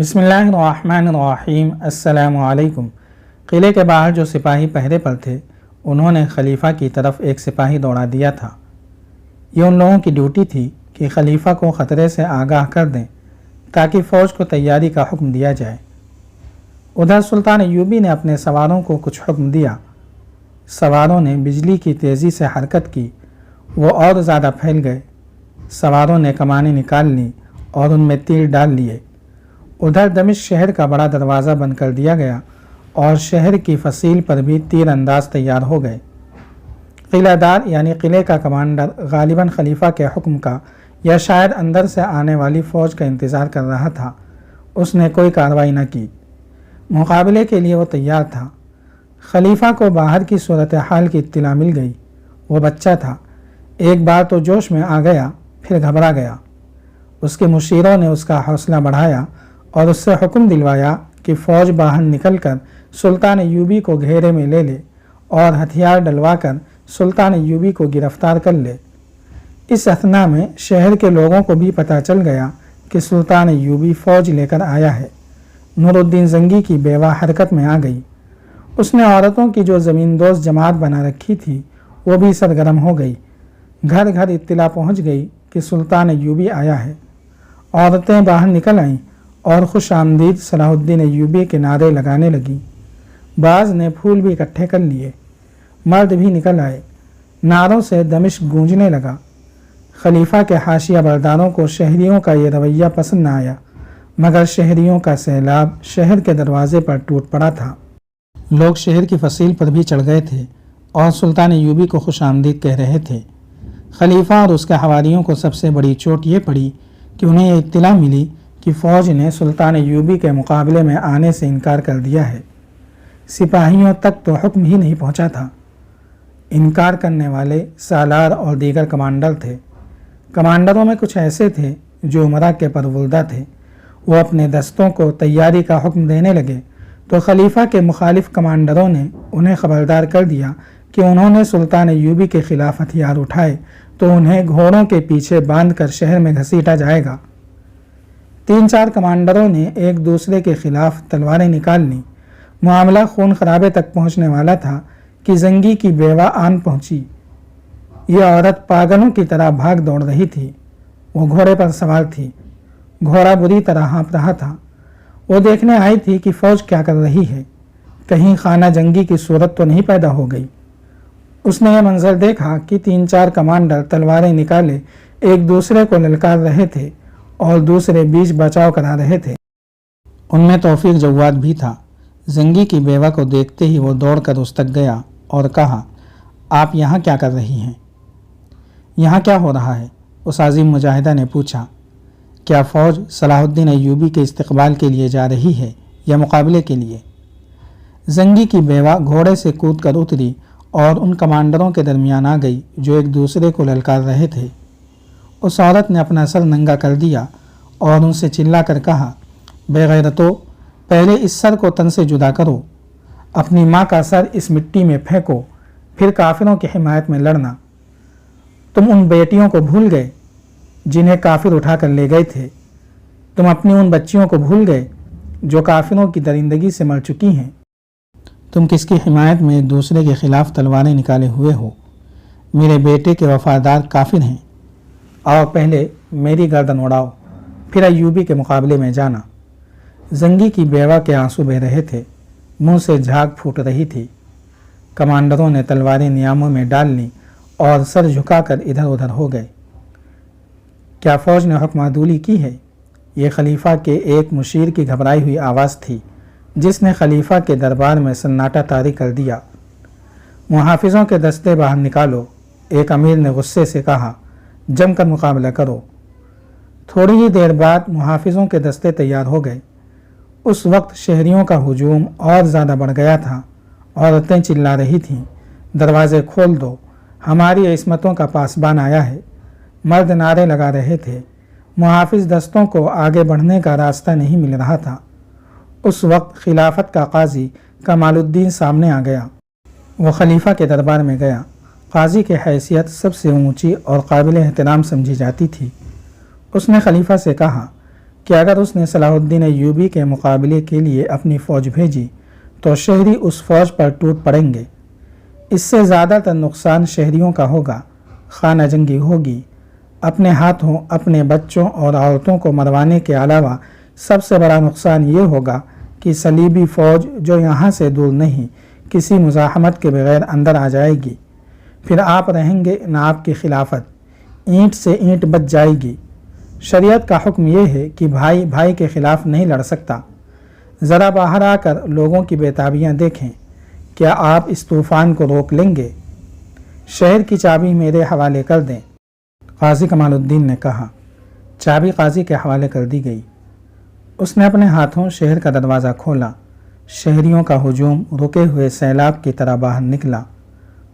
بسم اللہ الرحمن الرحیم۔ السلام علیکم۔ قلعے کے باہر جو سپاہی پہرے پر تھے انہوں نے خلیفہ کی طرف ایک سپاہی دوڑا دیا تھا۔ یہ ان لوگوں کی ڈیوٹی تھی کہ خلیفہ کو خطرے سے آگاہ کر دیں تاکہ فوج کو تیاری کا حکم دیا جائے۔ ادھر سلطان ایوبی نے اپنے سواروں کو کچھ حکم دیا۔ سواروں نے بجلی کی تیزی سے حرکت کی، وہ اور زیادہ پھیل گئے۔ سواروں نے کمانیں نکال لیں اور ان میں تیر ڈال لیے۔ ادھر دمشق شہر کا بڑا دروازہ بند کر دیا گیا اور شہر کی فصیل پر بھی تیر انداز تیار ہو گئے۔ قلعہ دار یعنی قلعے کا کمانڈر غالباً خلیفہ کے حکم کا یا شاید اندر سے آنے والی فوج کا انتظار کر رہا تھا۔ اس نے کوئی کارروائی نہ کی۔ مقابلے کے لیے وہ تیار تھا۔ خلیفہ کو باہر کی صورتحال کی اطلاع مل گئی۔ وہ بچہ تھا، ایک بار تو جوش میں آ گیا، پھر گھبرا گیا۔ اس کے مشیروں نے اس کا حوصلہ بڑھایا اور اس سے حکم دلوایا کہ فوج باہر نکل کر سلطان ایوبی کو گھیرے میں لے لے اور ہتھیار ڈلوا کر سلطان ایوبی کو گرفتار کر لے۔ اس اثنا میں شہر کے لوگوں کو بھی پتہ چل گیا کہ سلطان ایوبی فوج لے کر آیا ہے۔ نور الدین زنگی کی بیوہ حرکت میں آ گئی۔ اس نے عورتوں کی جو زمین دوز جماعت بنا رکھی تھی وہ بھی سرگرم ہو گئی۔ گھر گھر اطلاع پہنچ گئی کہ سلطان ایوبی آیا ہے۔ عورتیں باہر نکل آئیں اور خوش آمدید صلاح الدین ایوبی کے نعرے لگانے لگیں۔ بعض نے پھول بھی اکٹھے کر لیے۔ مرد بھی نکل آئے۔ نعروں سے دمشق گونجنے لگا۔ خلیفہ کے حاشیہ برداروں کو شہریوں کا یہ رویہ پسند نہ آیا، مگر شہریوں کا سیلاب شہر کے دروازے پر ٹوٹ پڑا تھا۔ لوگ شہر کی فصیل پر بھی چڑھ گئے تھے اور سلطان ایوبی کو خوش آمدید کہہ رہے تھے۔ خلیفہ اور اس کے حواریوں کو سب سے بڑی چوٹ یہ پڑی کہ انہیں یہ اطلاع ملی کہ فوج نے سلطان ایوبی کے مقابلے میں آنے سے انکار کر دیا ہے۔ سپاہیوں تک تو حکم ہی نہیں پہنچا تھا۔ انکار کرنے والے سالار اور دیگر کمانڈر تھے۔ کمانڈروں میں کچھ ایسے تھے جو عمرہ کے پرولدہ تھے۔ وہ اپنے دستوں کو تیاری کا حکم دینے لگے تو خلیفہ کے مخالف کمانڈروں نے انہیں خبردار کر دیا کہ انہوں نے سلطان ایوبی کے خلاف ہتھیار اٹھائے تو انہیں گھوڑوں کے پیچھے باندھ کر شہر میں گھسیٹا جائے گا۔ 3-4 کمانڈروں نے ایک دوسرے کے خلاف تلواریں نکال لیں۔ معاملہ خون خرابے تک پہنچنے والا تھا کہ زنگی کی بیوہ آن پہنچی۔ یہ عورت پاگلوں کی طرح بھاگ دوڑ رہی تھی۔ وہ گھوڑے پر سوار تھی۔ گھوڑا بری طرح ہانپ رہا تھا۔ وہ دیکھنے آئی تھی کہ فوج کیا کر رہی ہے، کہیں خانہ جنگی کی صورت تو نہیں پیدا ہو گئی۔ اس نے یہ منظر دیکھا کہ 3-4 کمانڈر تلواریں نکالے ایک دوسرے کو للکار رہے تھے اور دوسرے بیچ بچاؤ کرا رہے تھے۔ ان میں توفیق جواد بھی تھا۔ زنگی کی بیوہ کو دیکھتے ہی وہ دوڑ کر اس تک گیا اور کہا، آپ یہاں کیا کر رہی ہیں؟ یہاں کیا ہو رہا ہے؟ اس عظیم مجاہدہ نے پوچھا۔ کیا فوج صلاح الدین ایوبی کے استقبال کے لیے جا رہی ہے یا مقابلے کے لیے؟ زنگی کی بیوہ گھوڑے سے کود کر اتری اور ان کمانڈروں کے درمیان آ گئی جو ایک دوسرے کو للکار رہے تھے۔ اس عورت نے اپنا سر ننگا کر دیا اور ان سے چلا کر کہا، بے غیرتو، پہلے اس سر کو تن سے جدا کرو، اپنی ماں کا سر اس مٹی میں پھینکو، پھر کافروں کی حمایت میں لڑنا۔ تم ان بیٹیوں کو بھول گئے جنہیں کافر اٹھا کر لے گئے تھے۔ تم اپنی ان بچیوں کو بھول گئے جو کافروں کی درندگی سے مر چکی ہیں۔ تم کس کی حمایت میں ایک دوسرے کے خلاف تلواریں نکالے ہوئے ہو؟ میرے بیٹے کے وفادار کافر ہیں۔ اور پہلے میری گردن اڑاؤ، پھر ایوبی کے مقابلے میں جانا۔ زنگی کی بیوہ کے آنسو بہہ رہے تھے، منہ سے جھاگ پھوٹ رہی تھی۔ کمانڈروں نے تلواریں نیاموں میں ڈال لیں اور سر جھکا کر ادھر ادھر ہو گئے۔ کیا فوج نے حکم عدولی کی ہے؟ یہ خلیفہ کے ایک مشیر کی گھبرائی ہوئی آواز تھی جس نے خلیفہ کے دربار میں سناٹا طاری کر دیا۔ محافظوں کے دستے باہر نکالو، ایک امیر نے غصے سے کہا، جم کر مقابلہ کرو۔ تھوڑی ہی دیر بعد محافظوں کے دستے تیار ہو گئے۔ اس وقت شہریوں کا ہجوم اور زیادہ بڑھ گیا تھا۔ عورتیں چلا رہی تھیں، دروازے کھول دو، ہماری عصمتوں کا پاسبان آیا ہے۔ مرد نعرے لگا رہے تھے۔ محافظ دستوں کو آگے بڑھنے کا راستہ نہیں مل رہا تھا۔ اس وقت خلافت کا قاضی کمال الدین سامنے آ گیا۔ وہ خلیفہ کے دربار میں گیا۔ قاضی کی حیثیت سب سے اونچی اور قابل احترام سمجھی جاتی تھی۔ اس نے خلیفہ سے کہا کہ کہ اگر اس نے صلاح الدین ایوبی کے مقابلے کے لیے اپنی فوج بھیجی تو شہری اس فوج پر ٹوٹ پڑیں گے۔ اس سے زیادہ تر نقصان شہریوں کا ہوگا، خانہ جنگی ہوگی۔ اپنے ہاتھوں اپنے بچوں اور عورتوں کو مروانے کے علاوہ سب سے بڑا نقصان یہ ہوگا کہ صلیبی فوج جو یہاں سے دور نہیں کسی مزاحمت کے بغیر اندر آ جائے گی۔ پھر آپ رہیں گے نہ آپ کی خلافت، اینٹ سے اینٹ بچ جائے گی۔ شریعت کا حکم یہ ہے کہ بھائی بھائی کے خلاف نہیں لڑ سکتا۔ ذرا باہر آ کر لوگوں کی بےتابیاں دیکھیں، کیا آپ اس طوفان کو روک لیں گے؟ شہر کی چابی میرے حوالے کر دیں، قاضی کمال الدین نے کہا۔ چابی قاضی کے حوالے کر دی گئی۔ اس نے اپنے ہاتھوں شہر کا دروازہ کھولا۔ شہریوں کا ہجوم رکے ہوئے سیلاب کی طرح باہر نکلا۔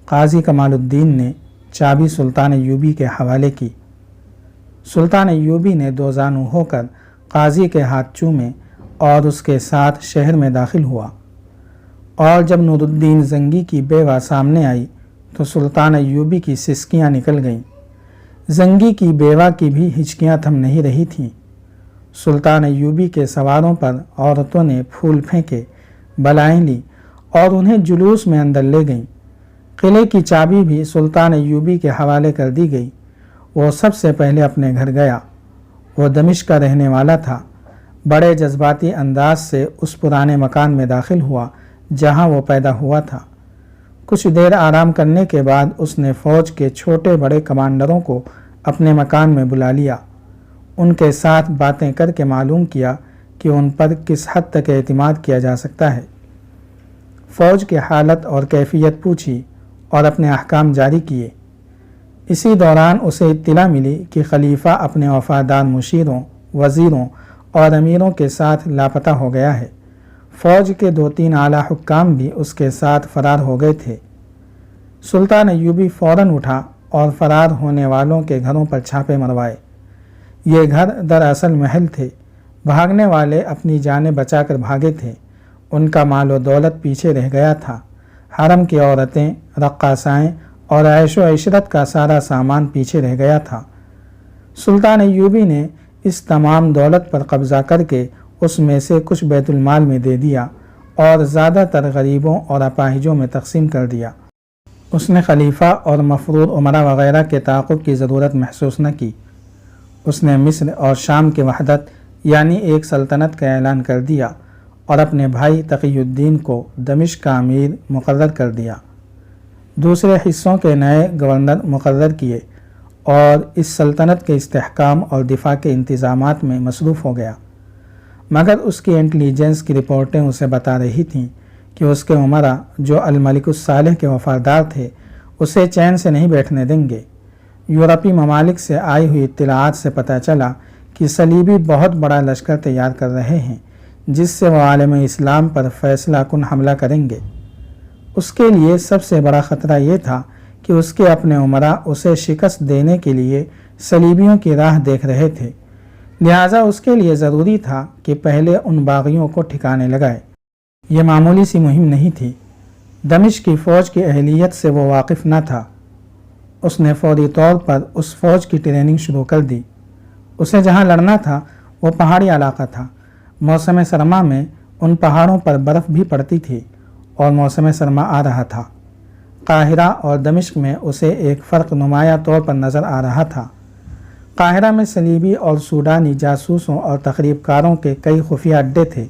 قاضی کمال الدین نے چابی سلطان ایوبی کے حوالے کی۔ سلطان ایوبی نے دو زانو ہو کر قاضی کے ہاتھ چومے اور اس کے ساتھ شہر میں داخل ہوا۔ اور جب نور الدین زنگی کی بیوہ سامنے آئی تو سلطان ایوبی کی سسکیاں نکل گئیں۔ زنگی کی بیوہ کی بھی ہچکیاں تھم نہیں رہی تھیں۔ سلطان ایوبی کے سواروں پر عورتوں نے پھول پھینکے، بلائیں لی اور انہیں جلوس میں اندر لے گئیں۔ قلعے کی چابی بھی سلطان ایوبی کے حوالے کر دی گئی۔ وہ سب سے پہلے اپنے گھر گیا۔ وہ دمشق کا رہنے والا تھا۔ بڑے جذباتی انداز سے اس پرانے مکان میں داخل ہوا جہاں وہ پیدا ہوا تھا۔ کچھ دیر آرام کرنے کے بعد اس نے فوج کے چھوٹے بڑے کمانڈروں کو اپنے مکان میں بلا لیا۔ ان کے ساتھ باتیں کر کے معلوم کیا کہ ان پر کس حد تک اعتماد کیا جا سکتا ہے۔ فوج کی حالت اور کیفیت پوچھی اور اپنے احکام جاری کیے۔ اسی دوران اسے اطلاع ملی کہ خلیفہ اپنے وفادار مشیروں، وزیروں اور امیروں کے ساتھ لاپتہ ہو گیا ہے۔ فوج کے 2-3 اعلیٰ حکام بھی اس کے ساتھ فرار ہو گئے تھے۔ سلطان ایوبی فوراً اٹھا اور فرار ہونے والوں کے گھروں پر چھاپے مروائے۔ یہ گھر دراصل محل تھے۔ بھاگنے والے اپنی جانیں بچا کر بھاگے تھے۔ ان کا مال و دولت پیچھے رہ گیا تھا۔ حرم کی عورتیں، رقاصائیں اور عیش و عشرت کا سارا سامان پیچھے رہ گیا تھا۔ سلطان ایوبی نے اس تمام دولت پر قبضہ کر کے اس میں سے کچھ بیت المال میں دے دیا اور زیادہ تر غریبوں اور اپاہجوں میں تقسیم کر دیا۔ اس نے خلیفہ اور مفروض امراء وغیرہ کے تعاقب کی ضرورت محسوس نہ کی۔ اس نے مصر اور شام کی وحدت یعنی ایک سلطنت کا اعلان کر دیا اور اپنے بھائی تقی الدین کو دمشق کا امیر مقرر کر دیا۔ دوسرے حصوں کے نئے گورنر مقرر کیے اور اس سلطنت کے استحکام اور دفاع کے انتظامات میں مصروف ہو گیا، مگر اس کی انٹیلیجنس کی رپورٹیں اسے بتا رہی تھیں کہ اس کے امراء جو الملک الصالح کے وفادار تھے اسے چین سے نہیں بیٹھنے دیں گے۔ یورپی ممالک سے آئی ہوئی اطلاعات سے پتہ چلا کہ صلیبی بہت بڑا لشکر تیار کر رہے ہیں جس سے وہ عالم اسلام پر فیصلہ کن حملہ کریں گے۔ اس کے لیے سب سے بڑا خطرہ یہ تھا کہ اس کے اپنے امراء اسے شکست دینے کے لیے صلیبیوں کی راہ دیکھ رہے تھے، لہٰذا اس کے لیے ضروری تھا کہ پہلے ان باغیوں کو ٹھکانے لگائے۔ یہ معمولی سی مہم نہیں تھی۔ دمشق کی فوج کی اہلیت سے وہ واقف نہ تھا۔ اس نے فوری طور پر اس فوج کی ٹریننگ شروع کر دی۔ اسے جہاں لڑنا تھا وہ پہاڑی علاقہ تھا۔ موسم سرما میں ان پہاڑوں پر برف بھی پڑتی تھی اور موسم سرما آ رہا تھا۔ قاہرہ اور دمشق میں اسے ایک فرق نمایاں طور پر نظر آ رہا تھا۔ قاہرہ میں صلیبی اور سوڈانی جاسوسوں اور تخریب کاروں کے کئی خفیہ اڈے تھے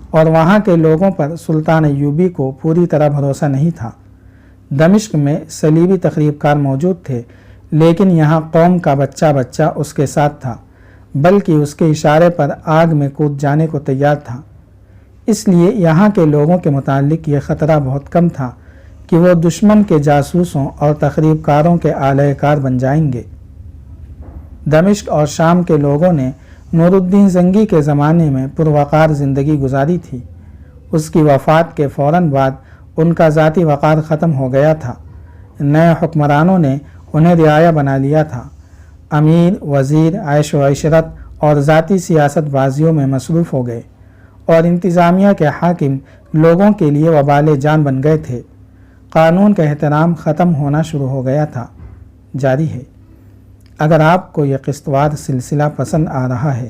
اور وہاں کے لوگوں پر سلطان ایوبی کو پوری طرح بھروسہ نہیں تھا۔ دمشق میں صلیبی تخریب کار موجود تھے، لیکن یہاں قوم کا بچہ بچہ اس کے ساتھ تھا، بلکہ اس کے اشارے پر آگ میں کود جانے کو تیار تھا۔ اس لیے یہاں کے لوگوں کے متعلق یہ خطرہ بہت کم تھا کہ وہ دشمن کے جاسوسوں اور تخریب کاروں کے آلۂ کار بن جائیں گے۔ دمشق اور شام کے لوگوں نے نور الدین زنگی کے زمانے میں پروقار زندگی گزاری تھی۔ اس کی وفات کے فوراً بعد ان کا ذاتی وقار ختم ہو گیا تھا۔ نئے حکمرانوں نے انہیں رعایا بنا لیا تھا۔ امیر، وزیر عیش و عشرت اور ذاتی سیاست بازیوں میں مصروف ہو گئے اور انتظامیہ کے حاکم لوگوں کے لیے وبال جان بن گئے تھے۔ قانون کا احترام ختم ہونا شروع ہو گیا تھا۔ جاری ہے۔ اگر آپ کو یہ قسط وار سلسلہ پسند آ رہا ہے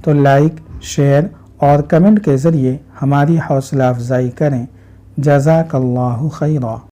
تو لائک، شیئر اور کمنٹ کے ذریعے ہماری حوصلہ افزائی کریں۔ جزاک اللہ خیرا۔